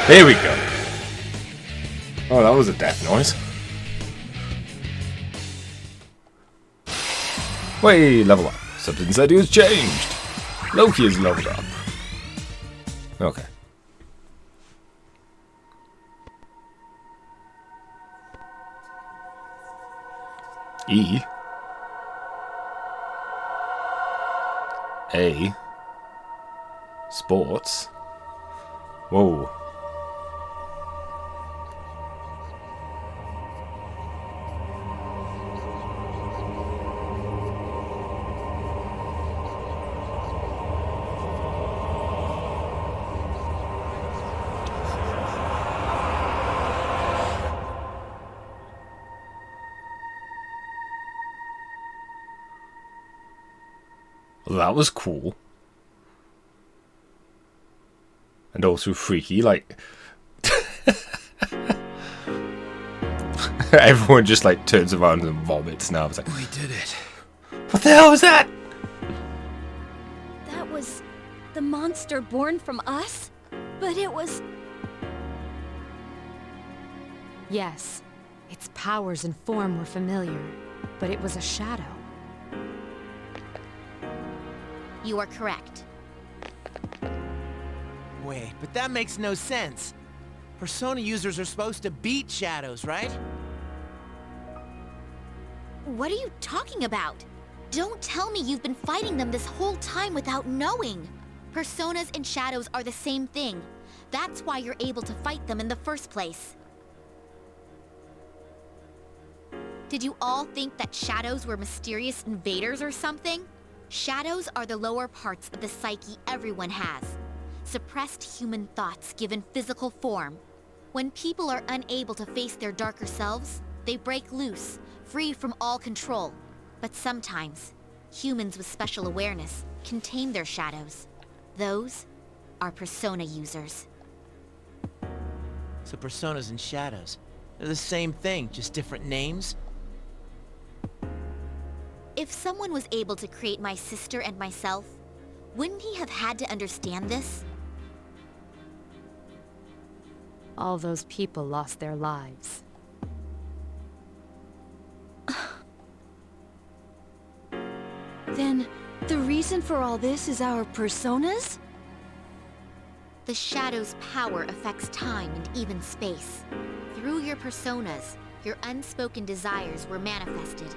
Here we go. Oh, that was a death noise. Wait, level up. Something said he was changed. Loki is leveled up. Okay. E. A. Sports. Whoa. Well, that was cool. And also freaky, like... Everyone just, like, turns around and vomits now. It's like, we did it. What the hell was that? That was the monster born from us? But it was... Yes, its powers and form were familiar, but it was a shadow. You are correct. Wait, but that makes no sense. Persona users are supposed to beat shadows, right? What are you talking about? Don't tell me you've been fighting them this whole time without knowing. Personas and shadows are the same thing. That's why you're able to fight them in the first place. Did you all think that shadows were mysterious invaders or something? Shadows are the lower parts of the psyche everyone has. Suppressed human thoughts given physical form. When people are unable to face their darker selves, they break loose, free from all control. But sometimes, humans with special awareness can tame their shadows. Those are persona users. So personas and shadows, they're the same thing, just different names? If someone was able to create my sister and myself, wouldn't he have had to understand this? All those people lost their lives. Then, the reason for all this is our personas? The shadow's power affects time and even space. Through your personas, your unspoken desires were manifested.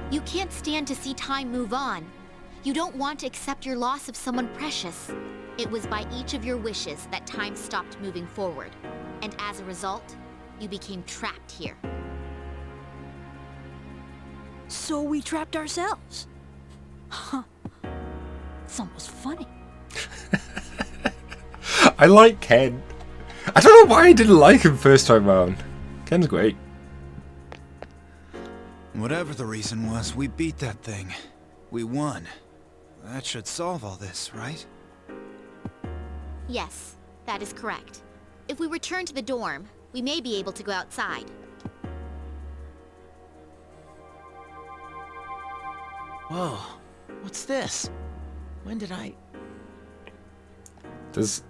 You can't stand to see time move on. You don't want to accept your loss of someone precious. It was by each of your wishes that time stopped moving forward. And as a result, you became trapped here. So we trapped ourselves. Huh. It's almost funny. I like Ken. I don't know why I didn't like him first time round. Ken's great. Whatever the reason was, we beat that thing. We won. That should solve all this, right? Yes, that is correct. If we return to the dorm, we may be able to go outside. Whoa, what's this? When did I...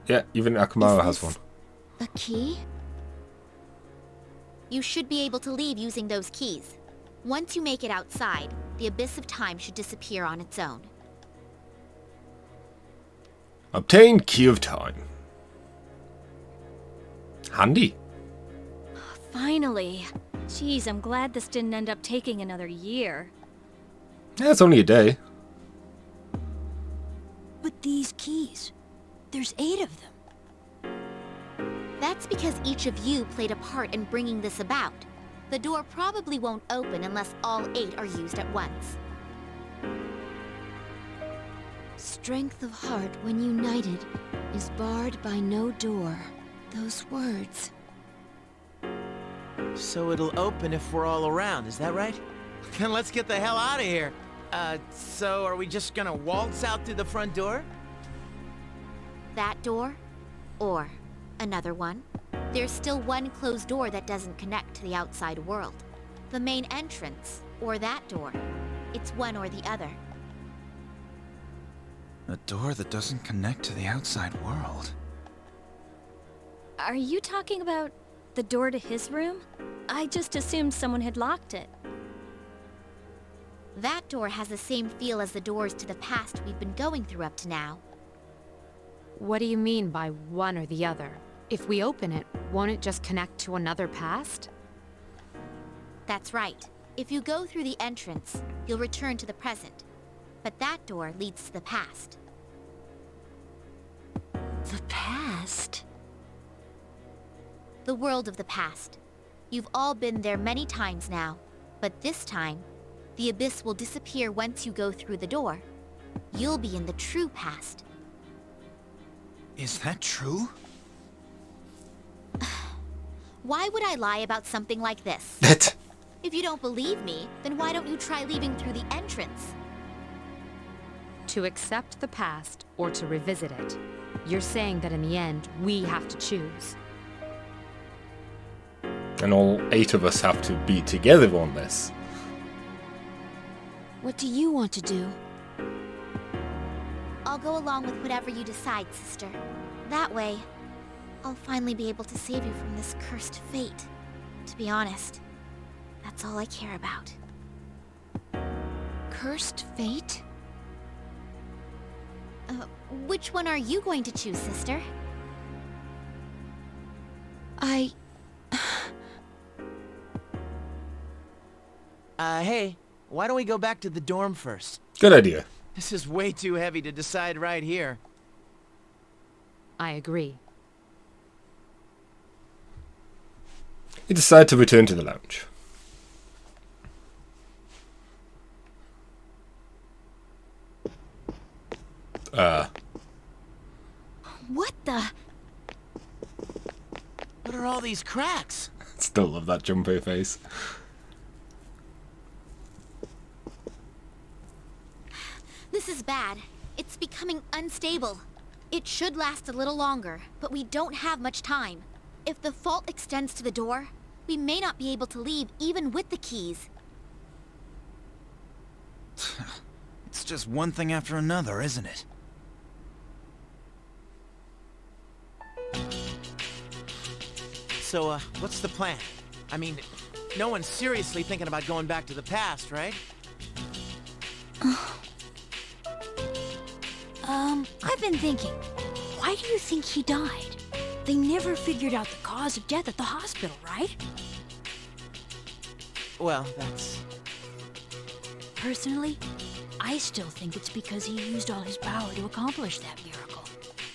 Yeah, even Akamaru has one. A key? You should be able to leave using those keys. Once you make it outside, the abyss of time should disappear on its own. Obtain Key of Time. Handy. Finally. Jeez, I'm glad this didn't end up taking another year. Yeah, it's only a day. But these keys, there's 8 of them. That's because each of you played a part in bringing this about. The door probably won't open unless all 8 are used at once. Strength of heart when united is barred by no door. Those words. So it'll open if we're all around, is that right? Then let's get the hell out of here. So are we just gonna waltz out through the front door? That door, or another one. There's still one closed door that doesn't connect to the outside world. The main entrance, or that door. It's one or the other. A door that doesn't connect to the outside world. Are you talking about the door to his room? I just assumed someone had locked it. That door has the same feel as the doors to the past we've been going through up to now. What do you mean by one or the other? If we open it, won't it just connect to another past? That's right. If you go through the entrance, you'll return to the present. But that door leads to the past. The past? The world of the past. You've all been there many times now, but this time, the abyss will disappear once you go through the door. You'll be in the true past. Is that true? Why would I lie about something like this? That. If you don't believe me, then why don't you try leaving through the entrance? To accept the past or to revisit it. You're saying that in the end, we have to choose. And all 8 of us have to be together on this. What do you want to do? I'll go along with whatever you decide, sister. That way, I'll finally be able to save you from this cursed fate. To be honest, that's all I care about. Cursed fate? Which one are you going to choose, sister? Hey, why don't we go back to the dorm first? Good idea. This is way too heavy to decide right here. I agree. You decide to return to the lounge. What the? What are all these cracks? Still love that Junpei face. This is bad. It's becoming unstable. It should last a little longer, but we don't have much time. If the fault extends to the door, we may not be able to leave even with the keys. It's just one thing after another, isn't it? So, what's the plan? I mean, no one's seriously thinking about going back to the past, right? I've been thinking. Why do you think he died? They never figured out the cause of death at the hospital, right? Well, that's... Personally, I still think it's because he used all his power to accomplish that miracle.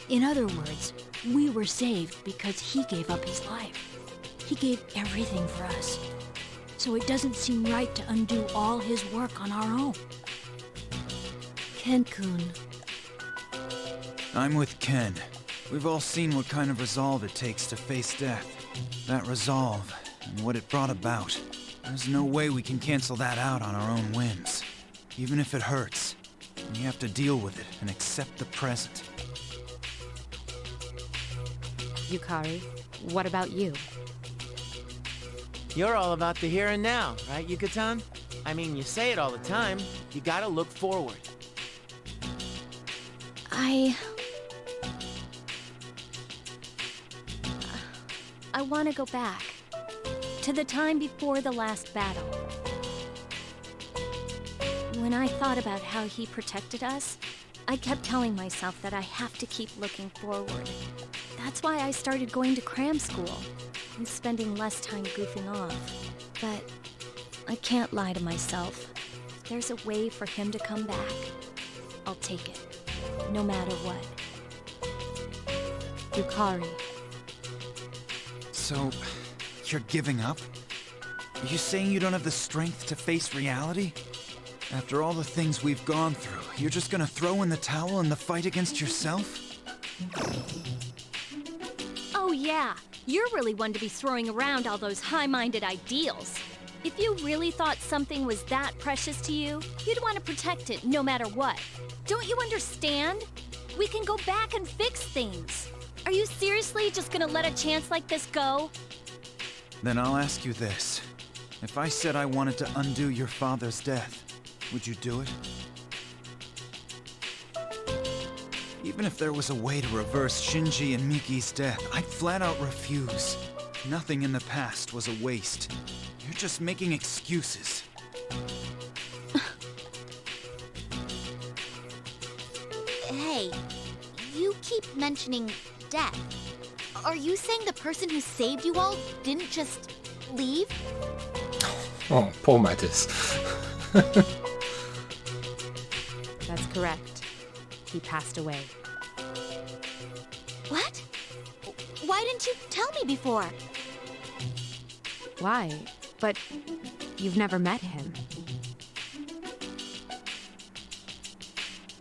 In other words, we were saved because he gave up his life. He gave everything for us. So it doesn't seem right to undo all his work on our own. Ken-kun. I'm with Ken. We've all seen what kind of resolve it takes to face death. That resolve, and what it brought about. There's no way we can cancel that out on our own whims. Even if it hurts, we have to deal with it and accept the present. Yukari, what about you? You're all about the here and now, right, Yuka-tan? I mean, you say it all the time. You gotta look forward. I want to go back. To the time before the last battle. When I thought about how he protected us, I kept telling myself that I have to keep looking forward. That's why I started going to cram school and spending less time goofing off. But I can't lie to myself. If there's a way for him to come back, I'll take it, no matter what. Yukari. So, you're giving up? Are you saying you don't have the strength to face reality? After all the things we've gone through, you're just gonna throw in the towel in the fight against yourself? Oh yeah, you're really one to be throwing around all those high-minded ideals. If you really thought something was that precious to you, you'd want to protect it no matter what. Don't you understand? We can go back and fix things. Are you seriously just gonna let a chance like this go? Then I'll ask you this. If I said I wanted to undo your father's death, would you do it? Even if there was a way to reverse Shinji and Miki's death, I'd flat out refuse. Nothing in the past was a waste. You're just making excuses. Hey, you keep mentioning death. Are you saying the person who saved you all didn't just leave? Oh, poor Metis. That's correct. He passed away. What? Why didn't you tell me before? Why? But you've never met him.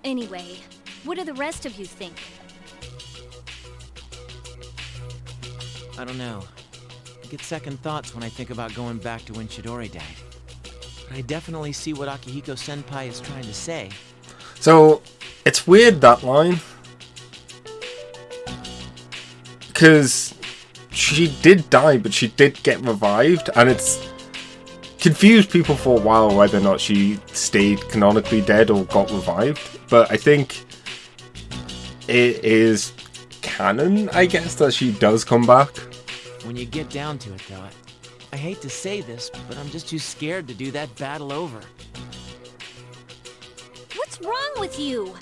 Anyway, what do the rest of you think? I don't know. I get second thoughts when I think about going back to when Chidori died. But I definitely see what Akihiko-senpai is trying to say. So, it's weird, that line. Because she did die, but she did get revived, and it's confused people for a while whether or not she stayed canonically dead or got revived. But I think it is canon, I guess, that she does come back. When you get down to it, though, I hate to say this, but I'm just too scared to do that battle over. What's wrong with you?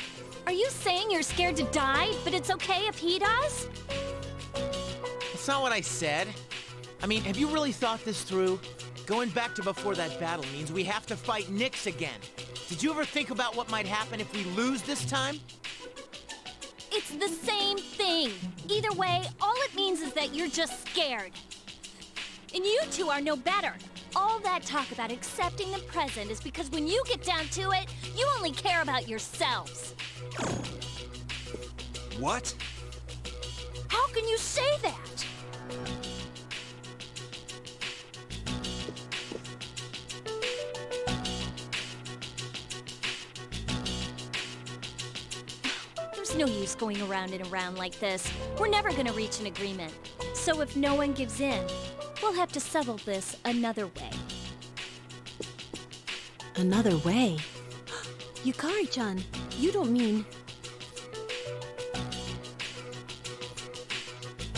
Are you saying you're scared to die, but it's okay if he does? That's not what I said. I mean, have you really thought this through? Going back to before that battle means we have to fight Nyx again. Did you ever think about what might happen if we lose this time? It's the same thing. Either way, all it means is that you're just scared. And you two are no better. All that talk about accepting the present is because when you get down to it, you only care about yourselves. What? How can you say that? There's no use going around and around like this. We're never gonna reach an agreement. So if no one gives in, we'll have to settle this another way. Another way? Yukari-chan, you don't mean...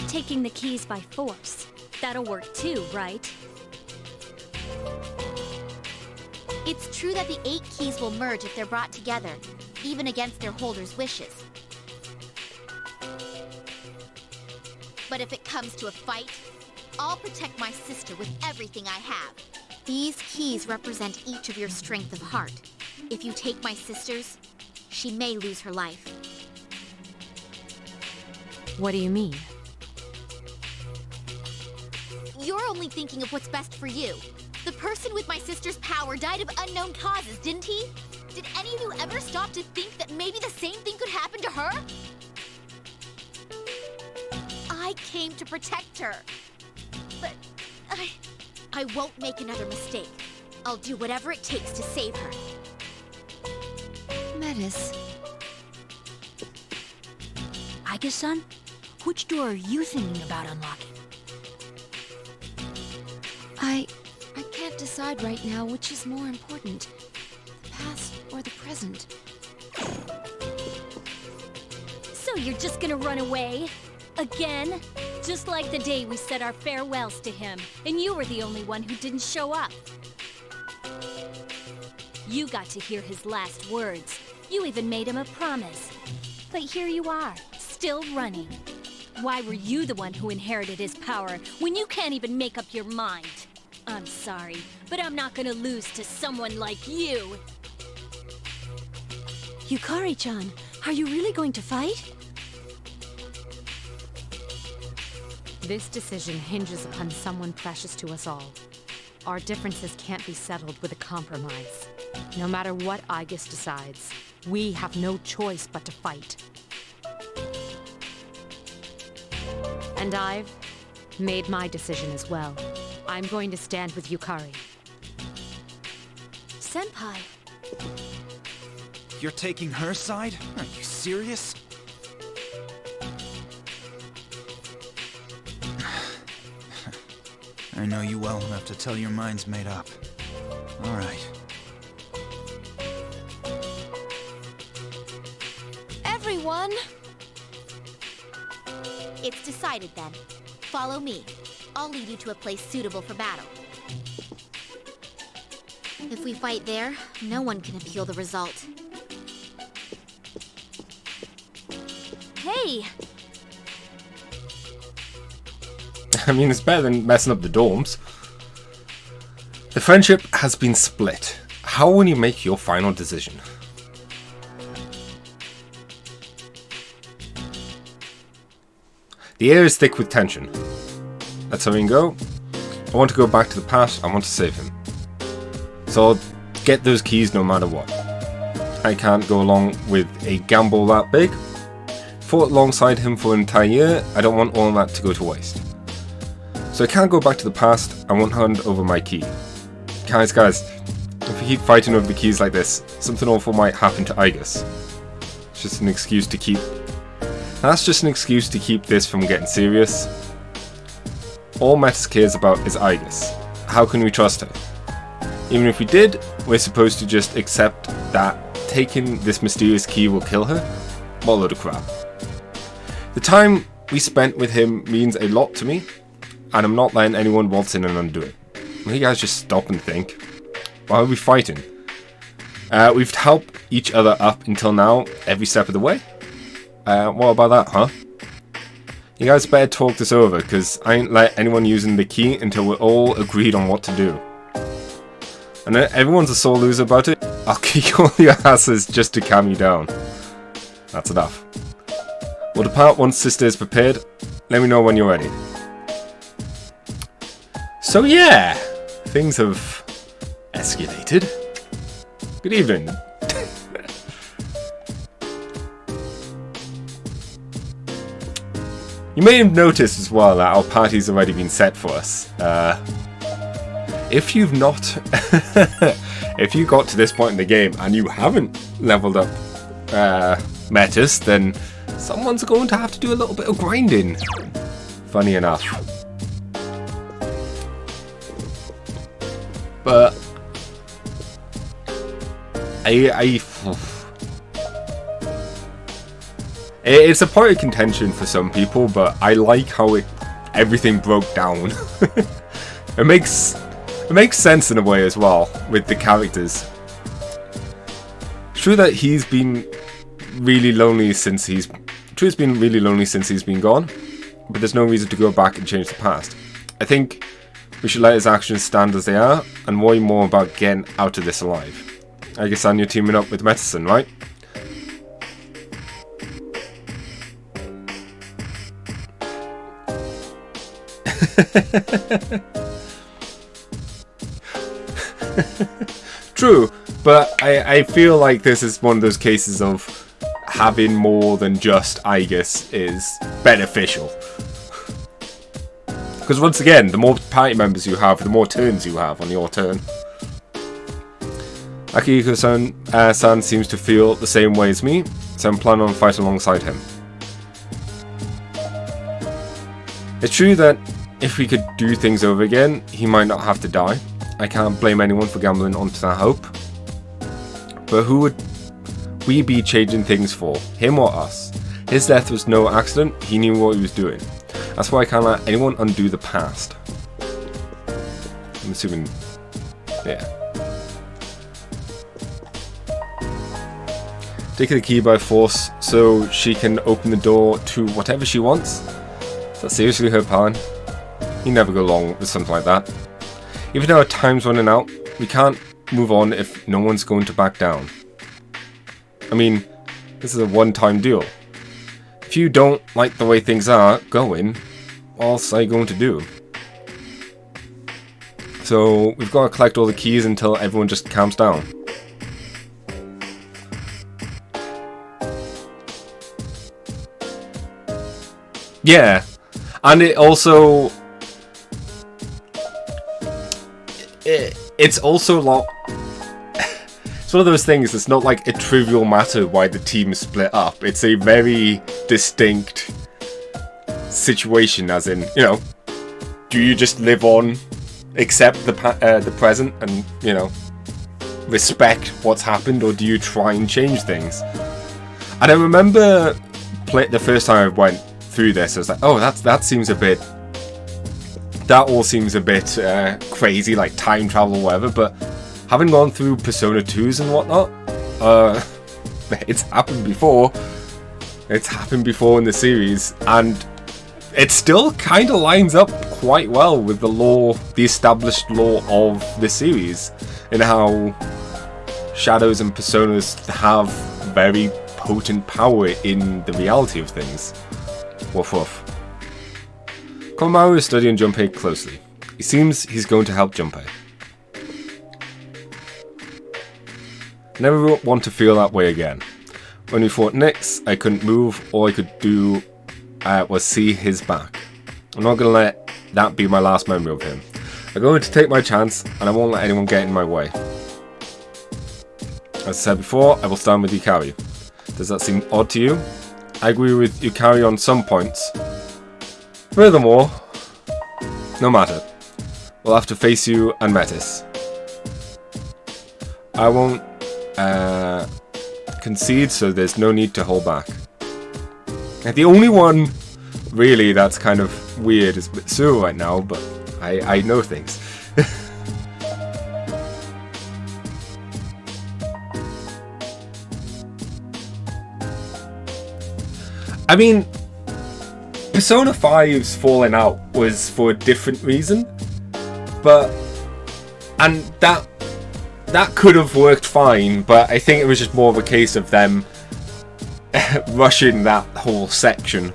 Taking the keys by force. That'll work too, right? It's true that the 8 keys will merge if they're brought together, even against their holders' wishes. But if it comes to a fight, I'll protect my sister with everything I have. These keys represent each of your strength of heart. If you take my sister's, she may lose her life. What do you mean? You're only thinking of what's best for you. The person with my sister's power died of unknown causes, didn't he? Did any of you ever stop to think that maybe the same thing could happen to her? I came to protect her. But I won't make another mistake. I'll do whatever it takes to save her. Metis. Aika-san, which door are you thinking about unlocking? I can't decide right now which is more important, the past or the present. So you're just gonna run away? Again? Just like the day we said our farewells to him, and you were the only one who didn't show up. You got to hear his last words. You even made him a promise. But here you are, still running. Why were you the one who inherited his power when you can't even make up your mind? I'm sorry, but I'm not gonna lose to someone like you. Yukari-chan, are you really going to fight? This decision hinges upon someone precious to us all. Our differences can't be settled with a compromise. No matter what Aigis decides, we have no choice but to fight. And I've made my decision as well. I'm going to stand with Yukari. Senpai. You're taking her side? Are you serious? I know you well enough to tell your mind's made up. All right. won? It's decided then. Follow me. I'll lead you to a place suitable for battle. If we fight there, no one can appeal the result. Hey! I mean, it's better than messing up the dorms. The friendship has been split. How will you make your final decision? The air is thick with tension. Let's have him go. I want to go back to the past. I want to save him. So I'll get those keys no matter what. I can't go along with a gamble that big. Fought alongside him for an entire year. I don't want all that to go to waste. So I can't go back to the past. I won't hand over my key. Guys, if we keep fighting over the keys like this, something awful might happen to Igus. It's just an excuse to keep... That's just an excuse to keep this from getting serious. All Metis cares about is Igus. How can we trust her? Even if we did, we're supposed to just accept that taking this mysterious key will kill her? What a load of crap. The time we spent with him means a lot to me, and I'm not letting anyone waltz in and undo it. Will you guys just stop and think? Why are we fighting? We've helped each other up until now, every step of the way. What about that, huh? You guys better talk this over, because I ain't let anyone using the key until we're all agreed on what to do. And everyone's a sore loser about it. I'll kick all your asses just to calm you down. That's enough. We'll depart once Sister is prepared. Let me know when you're ready. So yeah, things have escalated. Good evening. You may have noticed as well that our party's already been set for us. If you've not, if you got to this point in the game and you haven't leveled up Metis, then someone's going to have to do a little bit of grinding. Funny enough. But it's a point of contention for some people, but I like how everything broke down. It makes sense in a way as well with the characters. It's true that he's been really lonely since he's been gone, but there's no reason to go back and change the past. I think we should let his actions stand as they are and worry more about getting out of this alive. I guess you're teaming up with Medicine, right? True, but I feel like this is one of those cases of having more than just Igus is beneficial. Because once again, the more party members you have, the more turns you have on your turn. Akihiko-san seems to feel the same way as me, so I'm planning on fighting alongside him. It's true that if we could do things over again, he might not have to die. I can't blame anyone for gambling onto that hope. But who would we be changing things for? Him or us? His death was no accident, he knew what he was doing. That's why I can't let anyone undo the past. I'm assuming... yeah. Take the key by force so she can open the door to whatever she wants. Is that seriously her plan? You never go along with something like that. Even though our time's running out, we can't move on if no one's going to back down. I mean, this is a one-time deal. If you don't like the way things are going, what else are you going to do? So we've got to collect all the keys until everyone just calms down. Yeah, and it also... It's also a lot... It's one of those things, it's not like a trivial matter why the team is split up. It's a very distinct situation, as in, you know, do you just live on, accept the present and, you know, respect what's happened, or do you try and change things? And I remember the first time I went through this, I was like, oh, that seems a bit... That all seems a bit crazy, like time travel or whatever, but having gone through Persona 2s and whatnot, it's happened before. It's happened before in the series, and it still kind of lines up quite well with the lore, the established lore of the series, in how Shadows and Personas have very potent power in the reality of things. Woof woof. Komaru is studying Junpei closely. It seems he's going to help Junpei. I never want to feel that way again. When we fought Nyx, I couldn't move. All I could do was see his back. I'm not going to let that be my last memory of him. I'm going to take my chance, and I won't let anyone get in my way. As I said before, I will stand with Yukari. Does that seem odd to you? I agree with Yukari on some points. Furthermore, no matter. We'll have to face you and Metis. I won't concede, so there's no need to hold back. And the only one, really, that's kind of weird is Mitsuru right now, but I know things. I mean, Persona 5's falling out was for a different reason, and that could have worked fine, but I think it was just more of a case of them rushing that whole section.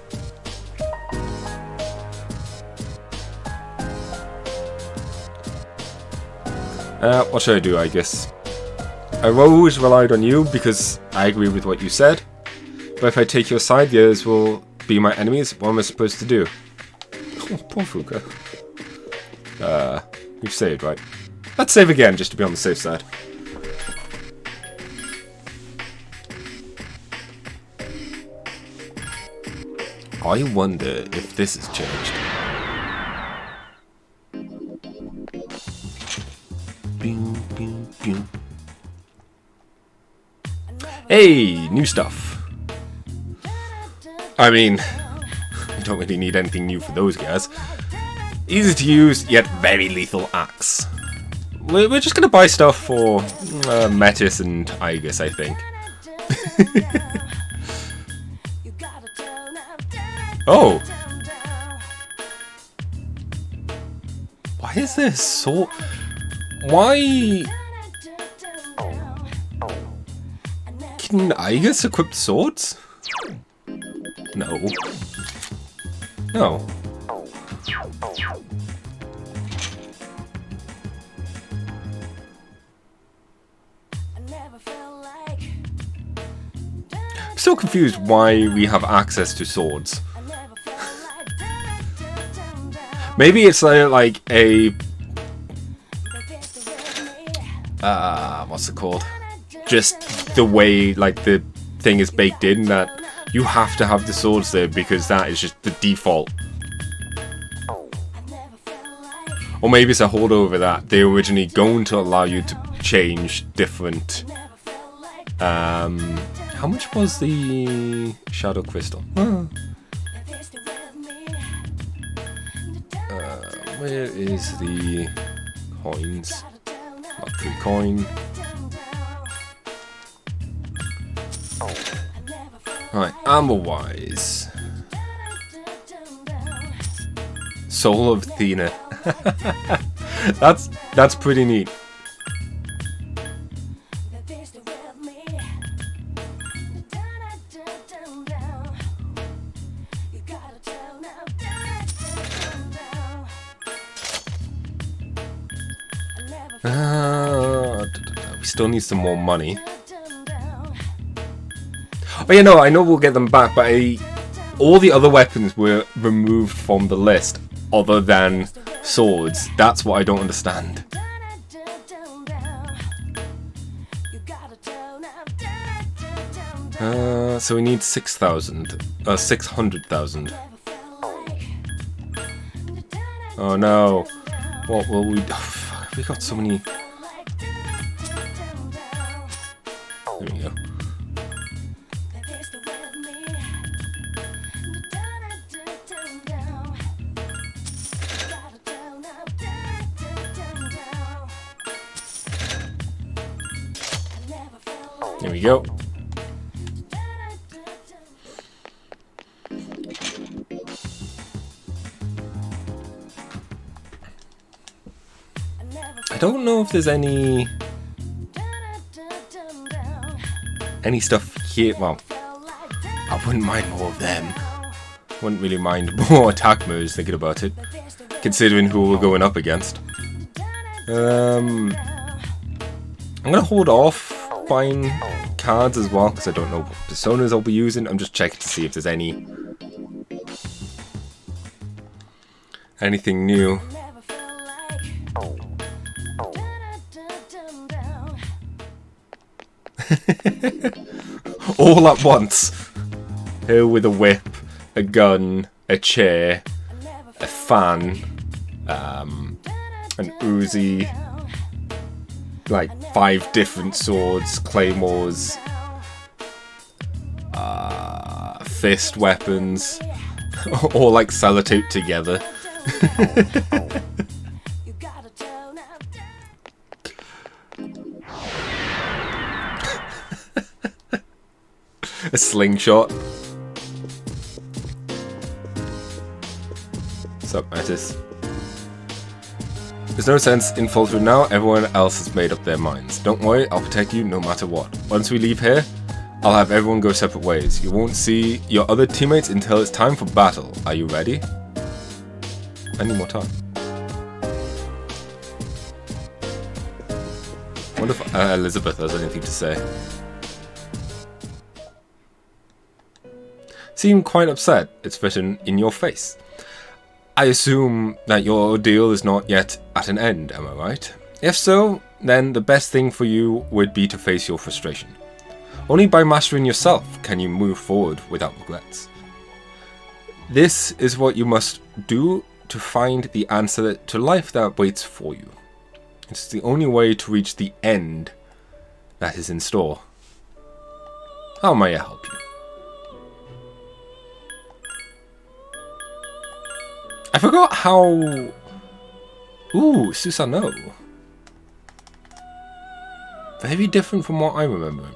What should I do, I guess? I've always relied on you because I agree with what you said, but if I take your side, the others will be my enemies. What am I supposed to do? Oh, poor Fuka. You've saved, right? Let's save again, just to be on the safe side. I wonder if this has changed. Hey, new stuff. I mean, I don't really need anything new for those guys. Easy to use, yet very lethal axe. We're just gonna buy stuff for Metis and Aegis, I think. Oh! Why is this so... Why... Can Aegis equip swords? No. No. I'm so confused why we have access to swords. Maybe it's like a... what's it called? Just the way like the thing is baked in, that you have to have the swords there because that is just the default. Or maybe it's a holdover that they're originally going to allow you to change different... how much was the Shadow Crystal? Where is the coins? Not 3 coin. Right, armor-wise. Soul of Athena. That's pretty neat. We still need some more money. Oh yeah, no, I know we'll get them back, but all the other weapons were removed from the list, other than swords. That's what I don't understand. So we need 6,000. 600,000. Oh no. What will we... Oh, fuck, we got so many... There we go. There we go. I don't know if there's any stuff here. Well, I wouldn't mind more of them. Wouldn't really mind more attack moves thinking about it, considering who we're going up against. I'm gonna hold off buying cards as well because I don't know what personas I'll be using. I'm just checking to see if there's anything new. All at once. Here with a whip, a gun, a chair, a fan, an Uzi, like 5 different swords, claymores, fist weapons, all like sellotaped together. A slingshot. What's up, Mattis? There's no sense in faltering now, everyone else has made up their minds. Don't worry, I'll protect you no matter what. Once we leave here, I'll have everyone go separate ways. You won't see your other teammates until it's time for battle. Are you ready? I need more time. I wonder if Elizabeth has anything to say. Seem quite upset. It's written in your face. I assume that your ordeal is not yet at an end, am I right? If so, then the best thing for you would be to face your frustration. Only by mastering yourself can you move forward without regrets. This is what you must do to find the answer to life that waits for you. It's the only way to reach the end that is in store. How may I help you? I forgot how... Ooh, Susanoo. Very different from what I remember.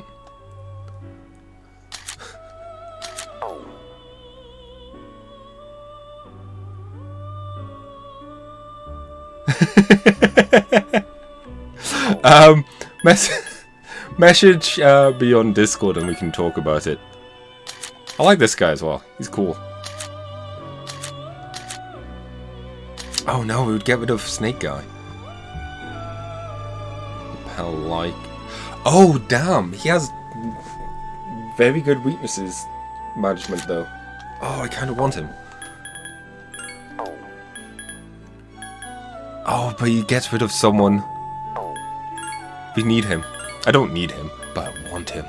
Message me on Discord and we can talk about it. I like this guy as well. He's cool. Oh no, we would get rid of Snake Guy. Like, oh damn, he has very good weaknesses management though. Oh, I kind of want him. Oh, but he gets rid of someone. We need him. I don't need him, but I want him.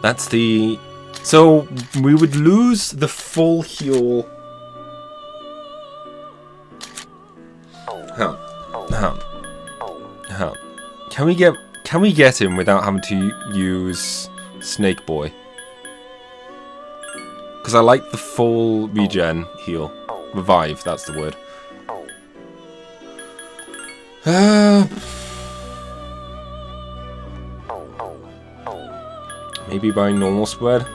That's the... So, we would lose the full heal... Can we get him without having to use Snake Boy? Because I like the full regen heal. Revive, that's the word. Maybe by normal spread.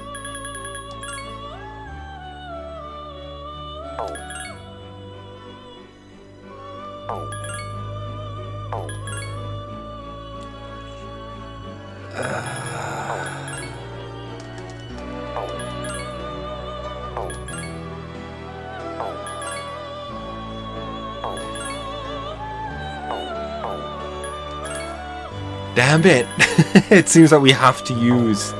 Damn it! It seems like we have to use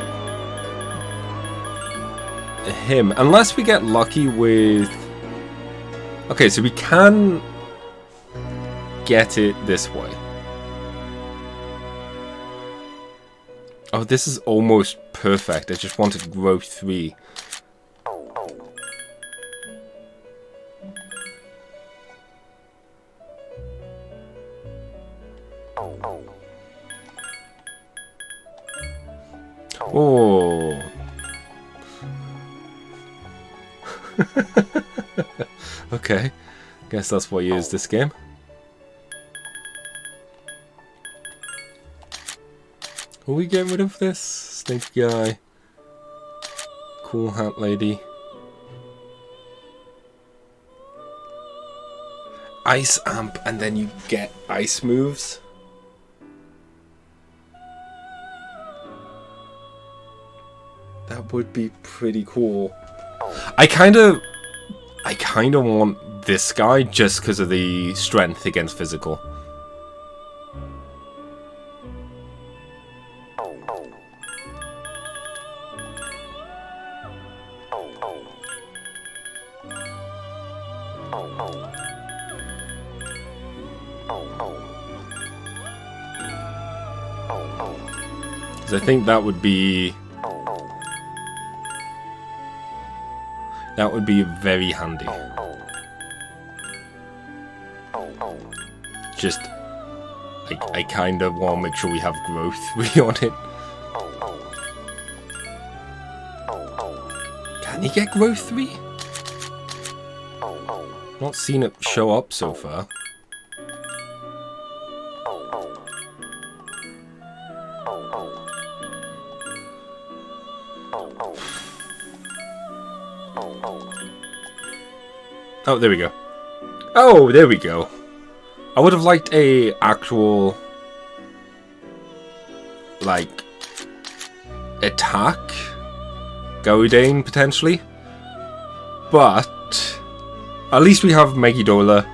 him. Unless we get lucky with... Okay, so we can get it this way. Oh, this is almost perfect. I just wanted growth 3. Oh. Okay. Guess that's why you use this game. Will we get rid of this? Snake guy. Cool hat lady. Ice amp, and then you get ice moves. That would be pretty cool. I kind of want this guy just because of the strength against physical. Because I think that would be very handy. Just, I kind of want to make sure we have growth on it. Can he get growth 3? Not seen it show up so far. Oh, there we go. Oh, there we go. I would have liked a actual, like, attack Gaudane, potentially. But at least we have Megidola.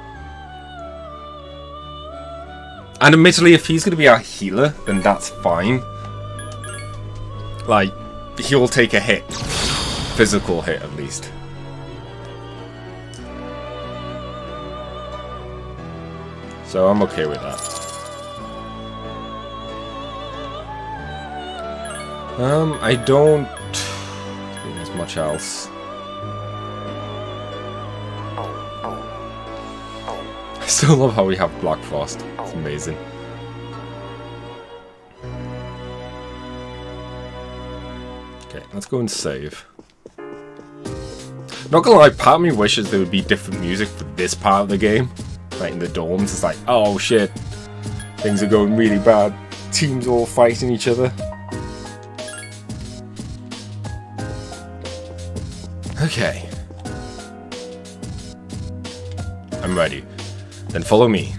And admittedly, if he's going to be our healer, then that's fine. Like, he'll take a hit. Physical hit, at least. So I'm okay with that. I don't think there's much else. I still love how we have Black Frost. It's amazing. Okay, let's go and save. Not gonna lie, part of me wishes there would be different music for this part of the game. Like in the dorms, it's like, oh shit, things are going really bad. Teams all fighting each other. Okay. I'm ready. Then follow me.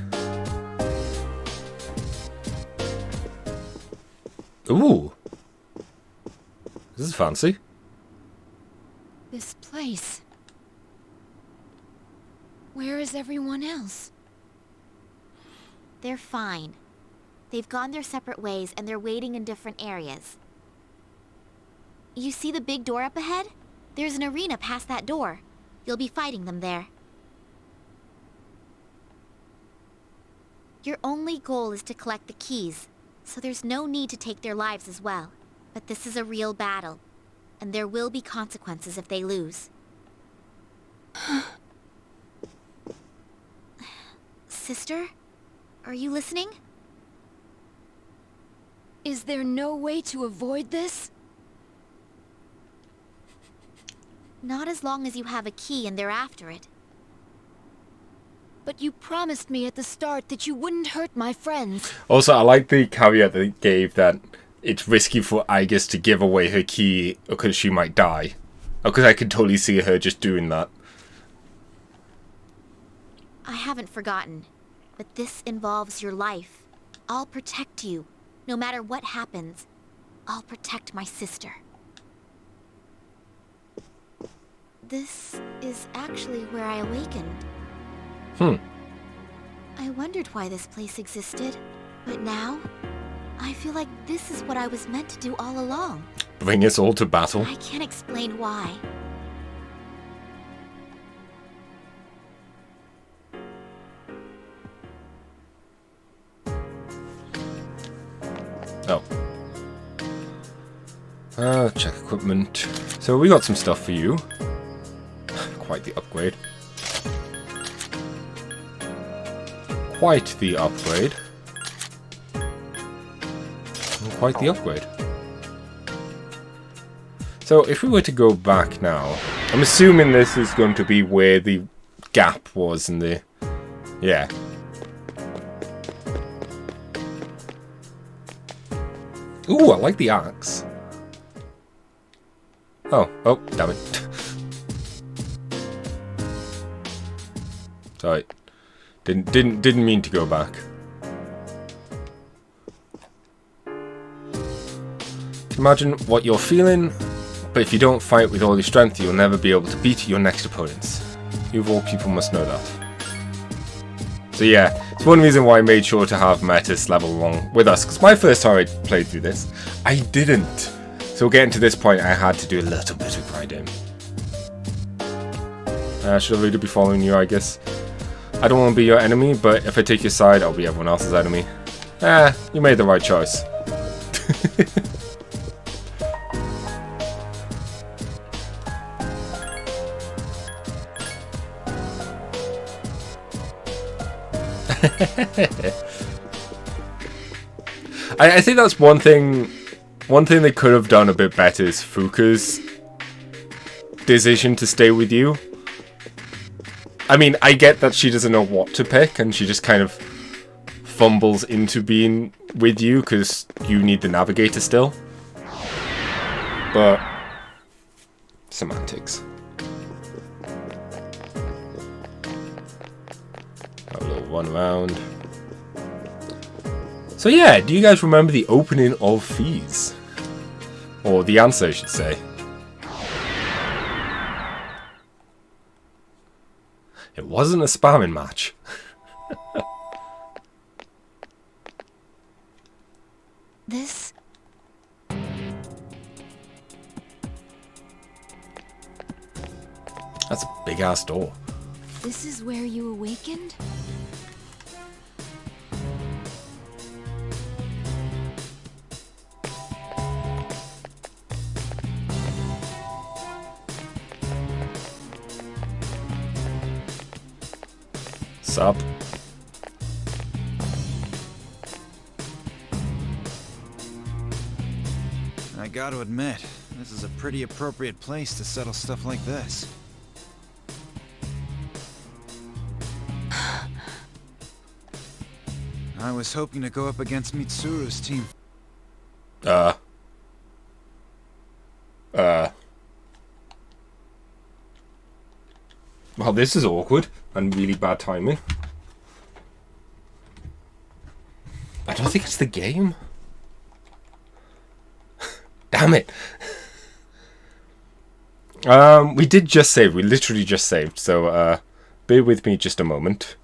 Ooh. This is fancy. This place. Where is everyone else? They're fine. They've gone their separate ways and they're waiting in different areas. You see the big door up ahead? There's an arena past that door. You'll be fighting them there. Your only goal is to collect the keys, so there's no need to take their lives as well. But this is a real battle, and there will be consequences if they lose. Sister? Are you listening? Is there no way to avoid this? Not as long as you have a key and they're after it. But you promised me at the start that you wouldn't hurt my friends. Also, I like the caveat they gave that it's risky for Aegis to give away her key because she might die. Because I could totally see her just doing that. I haven't forgotten, but this involves your life. I'll protect you. No matter what happens, I'll protect my sister. This is actually where I awakened. I wondered why this place existed, but now I feel like this is what I was meant to do all along. Bring us all to battle. I can't explain why. Oh. Check equipment. So we got some stuff for you. Quite the upgrade. Quite the upgrade. Quite the upgrade. So if we were to go back now, I'm assuming this is going to be where the gap was in the... Yeah. Ooh, I like the axe. Oh, damn it. Sorry. Didn't mean to go back. Imagine what you're feeling, but if you don't fight with all your strength, you'll never be able to beat your next opponents. You of all people must know that. So yeah, it's one reason why I made sure to have Metis level along with us, because my first time I played through this, I didn't. So getting to this point, I had to do a little bit of grinding. Should I really be following you, I guess? I don't want to be your enemy, but if I take your side, I'll be everyone else's enemy. You made the right choice. I think that's one thing they could have done a bit better is Fuka's decision to stay with you. I mean, I get that she doesn't know what to pick and she just kind of fumbles into being with you because you need the navigator still. But semantics. A little run around. So yeah, do you guys remember the opening of FES? Or the answer, I should say. It wasn't a spamming match. This... That's a big ass door. This is where you awakened? Sup? I gotta admit, this is a pretty appropriate place to settle stuff like this. I was hoping to go up against Mitsuru's team. Well, this is awkward and really bad timing. I don't think it's the game. Damn it. We did just save. We literally just saved. So, bear with me just a moment.